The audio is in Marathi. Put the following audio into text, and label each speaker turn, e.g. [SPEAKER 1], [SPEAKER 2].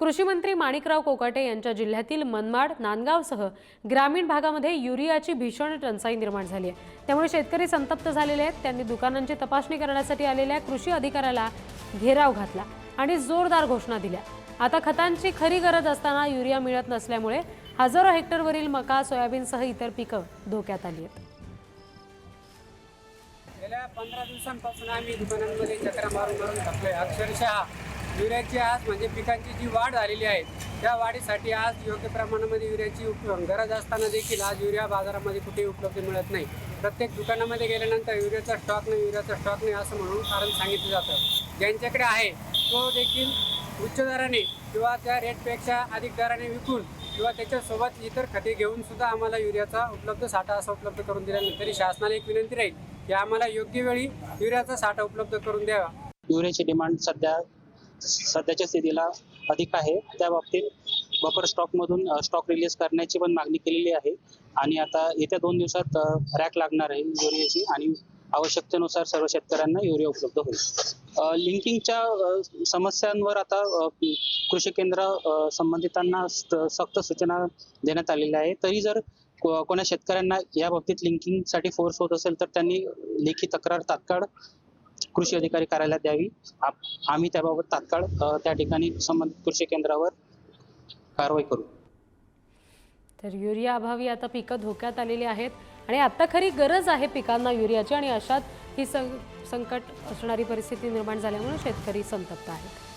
[SPEAKER 1] कृषी मंत्री माणिकराव कोकाटे यांच्या जिल्ह्यातील मनमाड, नांदगावसह ग्रामीण भागामध्ये युरियाची भीषण टंचाई निर्माण झाली आहे। त्यामुळे शेतकरी संतप्त झालेले आहेत। त्यांनी दुकानांची तपासणी करण्यासाठी आलेल्या कृषी अधिकाऱ्याला घेराव घातला आणि जोरदार घोषणा दिल्या। आता खतांची खरी गरज असताना युरिया मिळत नसल्यामुळे हजारो हेक्टरवरील मका, सोयाबीनसह इतर पिकं धोक्यात आली आहेत।
[SPEAKER 2] गेल्या 15 दिवसांपासून आम्ही दुकानांमध्ये चक्रा मारून थकलोय। अक्षरशः युरियाची आज म्हणजे पिकांची जी वाढ झालेली आहे त्या वाढीसाठी आज योग्य प्रमाणामध्ये युरियाची गरज असताना देखील आज युरिया बाजारामध्ये कुठेही उपलब्ध मिळत नाही। प्रत्येक दुकानामध्ये गेल्यानंतर युरियाचा स्टॉक नाही असं म्हणून कारण सांगितलं जातं। ज्यांच्याकडे आहे तो देखील उच्च दराने किंवा त्या रेटपेक्षा अधिक दराने विकून किंवा त्याच्यासोबत इतर खते घेऊन सुद्धा आम्हाला युरियाचा उपलब्ध साठा असा उपलब्ध करून दिल्यानंतर तरी शासनाला एक विनंती राहील की आम्हाला योग्य वेळी युरियाचा साठा उपलब्ध करून द्यावा।
[SPEAKER 3] युरियाची डिमांड सध्याच्या स्थितीला अधिक आहे। त्या बाबतीत बफर स्टॉकमधून स्टॉक रिलीज करण्याची पण मागणी केलेली आहे आणि आता येत्या 2 दिवसात रॅक लागणार आहे युरियाची आणि आवश्यकतेनुसार सर्व शेतकऱ्यांना युरिया उपलब्ध होईल। लिंकिंगच्या समस्यांवर आता कृषी केंद्र संबंधितांना सक्त सूचना देण्यात आलेल्या आहे। तरी जर कोणा शेतकऱ्यांना या बाबतीत लिंकिंगसाठी फोर्स होत असेल तर त्यांनी लेखी तक्रार तात्काळ कृषी अधिकारी कार्यालयात द्यावी। आम्ही त्याबाबत तात्काळ त्या ठिकाणी संबंधित कृषी केंद्रावर कारवाई करू।
[SPEAKER 1] तर युरिया अभावी आता पिकं धोक्यात आलेली आहेत आणि आता खरी गरज आहे पिकांना युरियाची आणि अशात ही संकट असणारी परिस्थिती निर्माण झाल्यामुळे शेतकरी संतप्त आहेत।